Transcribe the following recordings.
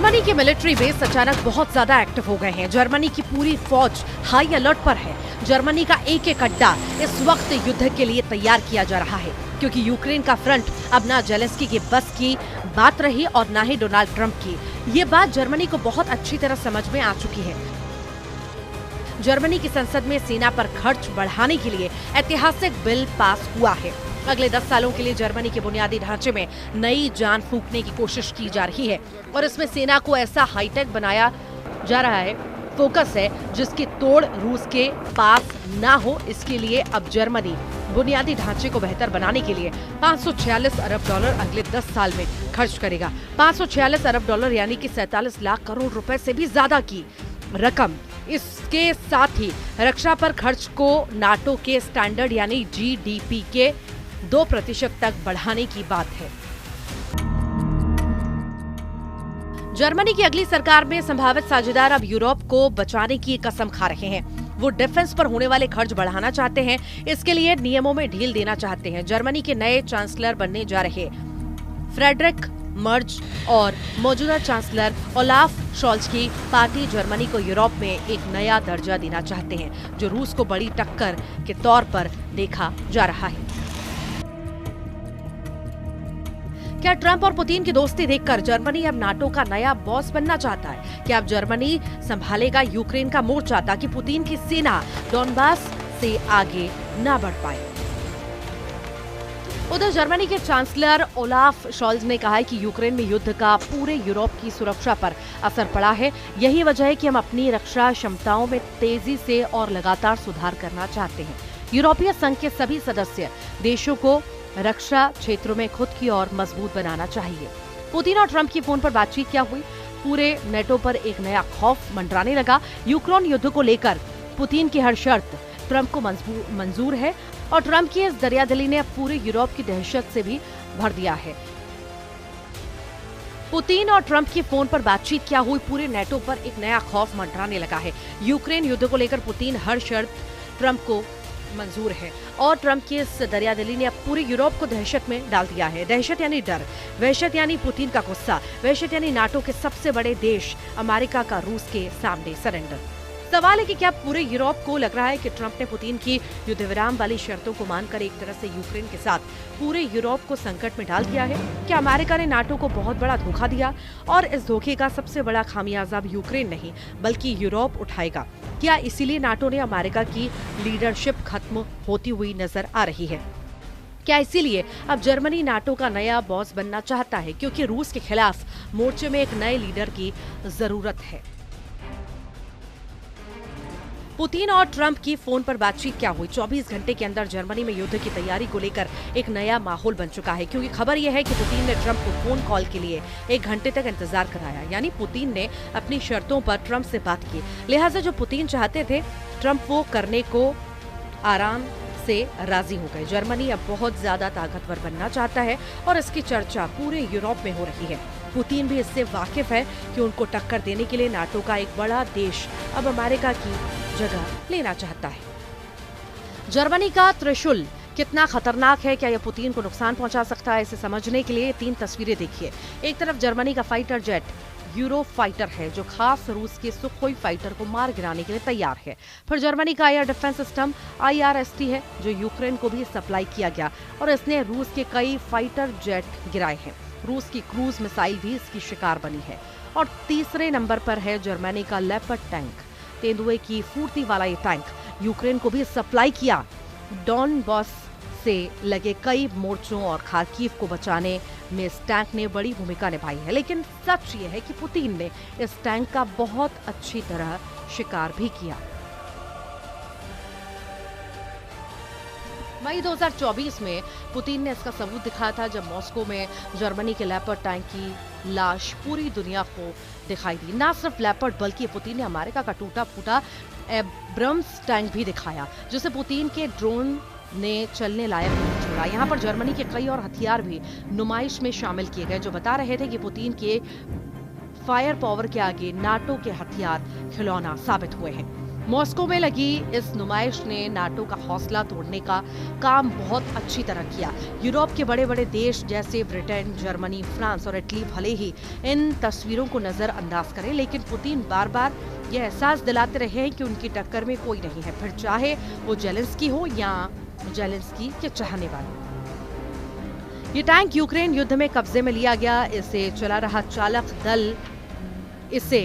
Germany के military base अचानक बहुत ज्यादा एक्टिव हो गए हैं। जर्मनी की पूरी फौज हाई अलर्ट पर है। जर्मनी का एक एक अड्डा इस वक्त युद्ध के लिए तैयार किया जा रहा है, क्योंकि यूक्रेन का फ्रंट अब ना जेलेंस्की के बस की बात रही और ना ही डोनाल्ड ट्रंप की। ये बात जर्मनी को बहुत अच्छी तरह समझ में आ चुकी है। जर्मनी की संसद में सेना पर खर्च बढ़ाने के लिए ऐतिहासिक बिल पास हुआ है। अगले 10 सालों के लिए जर्मनी के बुनियादी ढांचे में नई जान फूंकने की कोशिश की जा रही है और इसमें सेना को ऐसा हाईटेक बनाया जा रहा है। फोकस है जिसकी तोड़ रूस के पास ना हो। इसके लिए अब जर्मनी बुनियादी ढांचे को बेहतर बनाने के लिए 546 अरब डॉलर अगले 10 साल में खर्च करेगा। 546 अरब डॉलर यानी कि 47 लाख करोड़ रुपए से भी ज्यादा की रकम। इसके साथ ही रक्षा पर खर्च को नाटो के स्टैंडर्ड यानी जीडीपी के 2% तक बढ़ाने की बात है। जर्मनी की अगली सरकार में संभावित साझेदार अब यूरोप को बचाने की कसम खा रहे हैं। वो डिफेंस पर होने वाले खर्च बढ़ाना चाहते हैं। इसके लिए नियमों में ढील देना चाहते हैं। जर्मनी के नए चांसलर बनने जा रहे फ्रेडरिक मर्ज और मौजूदा चांसलर ओलाफ शॉल्ज की पार्टी जर्मनी को यूरोप में एक नया दर्जा देना चाहते हैं, जो रूस को बड़ी टक्कर के तौर पर देखा जा रहा है। क्या ट्रंप और पुतिन की दोस्ती देखकर जर्मनी अब नाटो का नया बॉस बनना चाहता है? क्या अब जर्मनी संभालेगा यूक्रेन का मोर्चा ताकि पुतिन की सेना डोनबास से आगे न बढ़ पाए? उधर जर्मनी के चांसलर ओलाफ शॉल्ज ने कहा है कि यूक्रेन में युद्ध का पूरे यूरोप की सुरक्षा पर असर पड़ा है। यही वजह है कि हम अपनी रक्षा क्षमताओं में तेजी से और लगातार सुधार करना चाहते हैं। यूरोपीय संघ के सभी सदस्य देशों को रक्षा क्षेत्रों में खुद की ओर मजबूत बनाना चाहिए। पुतिन और ट्रंप की फोन पर बातचीत क्या हुई? पूरे नेटो पर एक नया खौफ मंडराने लगा। यूक्रेन युद्ध को लेकर पुतिन की हर शर्त ट्रंप को मंजूर है और ट्रंप की इस दरियादिली ने पूरे यूरोप की दहशत से भी भर दिया है। पुतिन और ट्रंप की फोन पर बातचीत क्या हुई? पूरे नेटो पर एक नया खौफ मंडराने लगा है। यूक्रेन युद्ध को लेकर पुतिन हर शर्त ट्रंप को मंजूर है और ट्रंप की इस दरियादिली ने अब पूरे यूरोप को दहशत में डाल दिया है। दहशत यानी डर, वहशत यानी पुतिन का गुस्सा, वहशत यानी नाटो के सबसे बड़े देश अमेरिका का रूस के सामने सरेंडर। सवाल है कि क्या पूरे यूरोप को लग रहा है कि ट्रंप ने पुतिन की युद्ध विराम वाली शर्तों को मानकर एक तरह से यूक्रेन के साथ पूरे यूरोप को संकट में डाल दिया है? क्या अमेरिका ने नाटो को बहुत बड़ा धोखा दिया और इस धोखे का सबसे बड़ा खामियाजा अब यूक्रेन नहीं बल्कि यूरोप उठाएगा? क्या इसीलिए नाटो ने अमेरिका की लीडरशिप खत्म होती हुई नजर आ रही है? क्या इसीलिए अब जर्मनी नाटो का नया बॉस बनना चाहता है क्योंकि रूस के खिलाफ मोर्चे में एक नए लीडर की जरूरत है? पुतिन और ट्रंप की फोन पर बातचीत क्या हुई? 24 घंटे के अंदर जर्मनी में युद्ध की तैयारी को लेकर एक नया माहौल बन चुका है, क्योंकि खबर यह है कि पुतिन ने ट्रंप को फोन कॉल के लिए 1 घंटे तक इंतजार कराया। यानी पुतिन ने अपनी शर्तों पर ट्रंप से बात की। लिहाजा जो पुतिन चाहते थे ट्रंप वो करने को आराम से राजी हो गए। जर्मनी अब बहुत ज्यादा ताकतवर बनना चाहता है और इसकी चर्चा पूरे यूरोप में हो रही है। पुतिन भी इससे वाकिफ है कि उनको टक्कर देने के लिए नाटो का एक बड़ा देश अब अमेरिका की जगह लेना चाहता है। जर्मनी का त्रिशूल कितना खतरनाक है? क्या यह पुतिन को नुकसान पहुंचा सकता है? इसे समझने के लिए 3 तस्वीरें देखिए। एक तरफ जर्मनी का फाइटर जेट यूरो फाइटर है जो खास रूस के सुखोई फाइटर को मार गिराने के लिए तैयार है। फिर जर्मनी का एयर डिफेंस सिस्टम IRST है जो यूक्रेन को भी सप्लाई किया गया और इसने रूस के कई फाइटर जेट गिराए हैं। रूस की क्रूज मिसाइल भी इसकी शिकार बनी है। और तीसरे नंबर पर है जर्मनी का लेपर्ड टैंक। तेंदुए की फुर्ती वाला ये टैंक यूक्रेन को भी सप्लाई किया। डॉनबास से लगे कई मोर्चों और खार्किव को बचाने में इस टैंक ने बड़ी भूमिका निभाई है। लेकिन सच ये है कि पुतिन ने इस टैंक का बहुत अच्छी तरह शिकार भी किया। मई 2024 में पुतिन ने इसका सबूत दिखाया था जब मॉस्को में जर्मनी के लेपर्ड टैंक की लाश पूरी दुनिया को दिखाई दी। न सिर्फ लेपर्ड बल्कि पुतिन ने अमेरिका का टूटा फूटा एब्रम्स टैंक भी दिखाया जिसे पुतिन के ड्रोन ने चलने लायक नहीं छोड़ा। यहाँ पर जर्मनी के कई और हथियार भी नुमाइश में शामिल किए गए जो बता रहे थे कि पुतिन के फायर पावर के आगे नाटो के हथियार खिलौना साबित हुए हैं। मॉस्को में लगी इस नुमाइश ने नाटो का हौसला तोड़ने का काम बहुत अच्छी तरह किया। यूरोप के बड़े बड़े देश जैसे ब्रिटेन, जर्मनी, फ्रांस और इटली भले ही इन तस्वीरों को नजरअंदाज करें, लेकिन पुतिन बार बार यह एहसास दिलाते रहे हैं कि उनकी टक्कर में कोई नहीं है, फिर चाहे वो जेलेंस्की हो या जेलेंस्की के चाहने वाले। ये टैंक यूक्रेन युद्ध में कब्जे में लिया गया। इसे चला रहा चालक दल इसे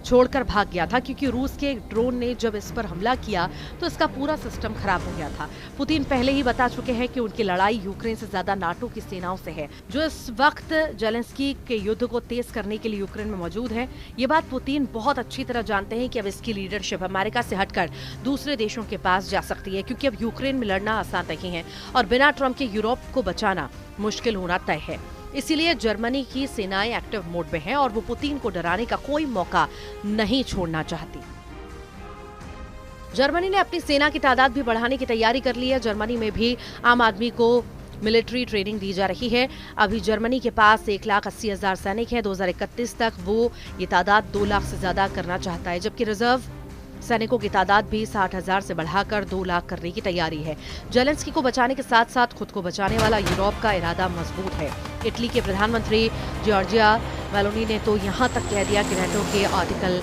छोड़कर भाग गया था, क्योंकि रूस के ड्रोन ने जब इस पर हमला किया तो इसका पूरा सिस्टम खराब हो गया था। पुतिन पहले ही बता चुके हैं कि उनकी लड़ाई यूक्रेन से ज्यादा नाटो की सेनाओं से है, जो इस वक्त जेलेंस्की के युद्ध को तेज करने के लिए यूक्रेन में मौजूद है। ये बात पुतिन बहुत अच्छी तरह जानते हैं कि अब इसकी लीडरशिप अमेरिका से हटकर दूसरे देशों के पास जा सकती है, क्योंकि अब यूक्रेन में लड़ना आसान नहीं है और बिना ट्रंप के यूरोप को बचाना मुश्किल होना तय है। इसीलिए जर्मनी की सेनाएं एक्टिव मोड में हैं और वो पुतिन को डराने का कोई मौका नहीं छोड़ना चाहती। जर्मनी ने अपनी सेना की तादाद भी बढ़ाने की तैयारी कर ली है। जर्मनी में भी आम आदमी को मिलिट्री ट्रेनिंग दी जा रही है। अभी जर्मनी के पास 1,80,000 सैनिक हैं। 2031 तक वो ये तादाद 2 लाख से ज्यादा करना चाहता है, जबकि रिजर्व सैनिकों की तादाद भी 60,000 से बढ़ाकर 2 लाख करने की तैयारी है। जेलेंस्की को बचाने के साथ साथ खुद को बचाने वाला यूरोप का इरादा मजबूत है। इटली के प्रधानमंत्री जॉर्जिया मेलोनी ने तो यहां तक कह दिया कि नेटो के आर्टिकल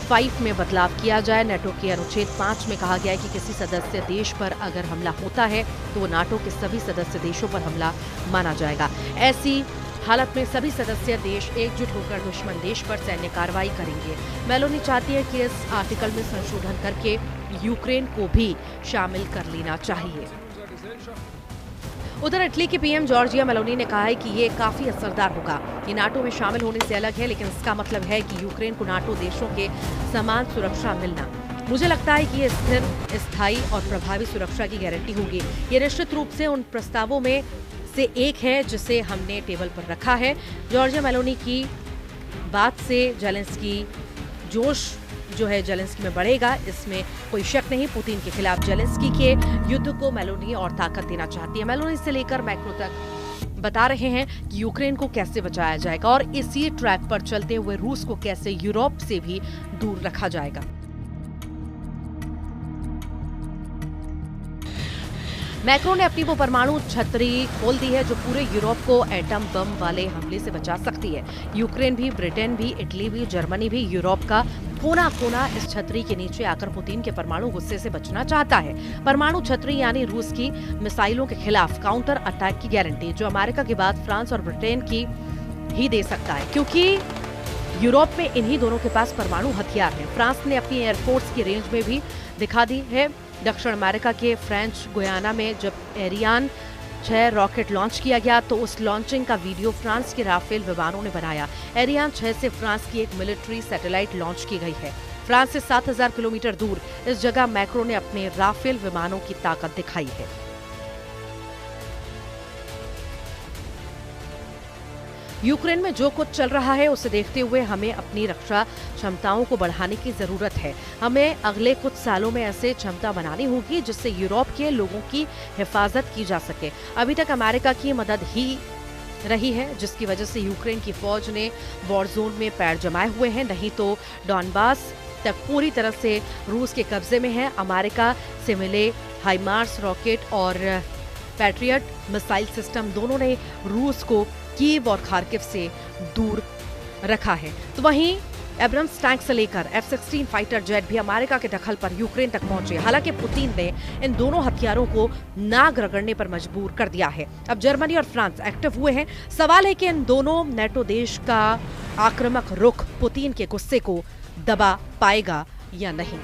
5 में बदलाव किया जाए। नेटो के अनुच्छेद 5 में कहा गया है कि किसी सदस्य देश पर अगर हमला होता है तो वो नाटो के सभी सदस्य देशों पर हमला माना जाएगा। ऐसी हालत में सभी सदस्य देश एकजुट होकर दुश्मन देश पर सैन्य कार्रवाई करेंगे। मेलोनी चाहती है कि इस आर्टिकल में संशोधन करके यूक्रेन को भी शामिल कर लेना चाहिए। उधर इटली के पीएम जॉर्जिया मेलोनी ने कहा है कि ये काफी असरदार होगा। ये नाटो में शामिल होने से अलग है, लेकिन इसका मतलब है कि यूक्रेन को नाटो देशों के समान सुरक्षा मिलना। मुझे लगता है कि ये स्थिर, स्थायी और प्रभावी सुरक्षा की गारंटी होगी। ये निश्चित रूप से उन प्रस्तावों में से एक है जिसे हमने टेबल पर रखा है। जॉर्जिया मेलोनी की बात से जेलेंस्की जोश जो है जेलेंस्की में बढ़ेगा, इसमें कोई शक नहीं। पुतिन के खिलाफ जेलेंस्की के युद्ध को मेलोनी और ताकत देना चाहती है। मेलोनी से लेकर मैक्रो तक बता रहे हैं कि यूक्रेन को कैसे बचाया जाएगा और इसी ट्रैक पर चलते हुए रूस को कैसे यूरोप से भी दूर रखा जाएगा। मैक्रो ने अपनी वो परमाणु छतरी खोल दी है जो पूरे यूरोप को एटम बम वाले हमले से बचा सकती है। यूक्रेन भी, ब्रिटेन भी, इटली भी, जर्मनी भी, यूरोप का कोना कोना इस छतरी के नीचे आकर पुतिन के परमाणु गुस्से से बचना चाहता है। परमाणु छतरी यानी रूस की मिसाइलों के खिलाफ काउंटर अटैक की गारंटी, जो अमेरिका के बाद फ्रांस और ब्रिटेन की ही दे सकता है, क्योंकि यूरोप में इन्हीं दोनों के पास परमाणु हथियार हैं। फ्रांस ने अपनी एयरफोर्स की रेंज में भी दिखा दी है। दक्षिण अमेरिका के फ्रेंच गुयाना में जब एरियान 6 रॉकेट लॉन्च किया गया तो उस लॉन्चिंग का वीडियो फ्रांस के राफेल विमानों ने बनाया। एरियान 6 से फ्रांस की एक मिलिट्री सैटेलाइट लॉन्च की गई है। फ्रांस से 7,000 किलोमीटर दूर इस जगह मैक्रो ने अपने राफेल विमानों की ताकत दिखाई है। यूक्रेन में जो कुछ चल रहा है उसे देखते हुए हमें अपनी रक्षा क्षमताओं को बढ़ाने की जरूरत है। हमें अगले कुछ सालों में ऐसे क्षमता बनानी होगी जिससे यूरोप के लोगों की हिफाजत की जा सके। अभी तक अमेरिका की मदद ही रही है, जिसकी वजह से यूक्रेन की फौज ने वॉर जोन में पैर जमाए हुए हैं, नहीं तो डॉनबास तक पूरी तरह से रूस के कब्जे में है। अमेरिका से मिले हाइमार्स रॉकेट और पैट्रियट मिसाइल सिस्टम दोनों ने रूस को कीव और खार्किव से दूर रखा है। तो वहीं एब्रम्स टैंक से लेकर F-16 फाइटर जेट भी अमेरिका के दखल पर यूक्रेन तक पहुंचे। हालांकि पुतिन ने इन दोनों हथियारों को नाक रगड़ने पर मजबूर कर दिया है। अब जर्मनी और फ्रांस एक्टिव हुए हैं। सवाल है कि इन दोनों नेटो देश का आक्रामक रुख पुतिन के गुस्से को दबा पाएगा या नहीं।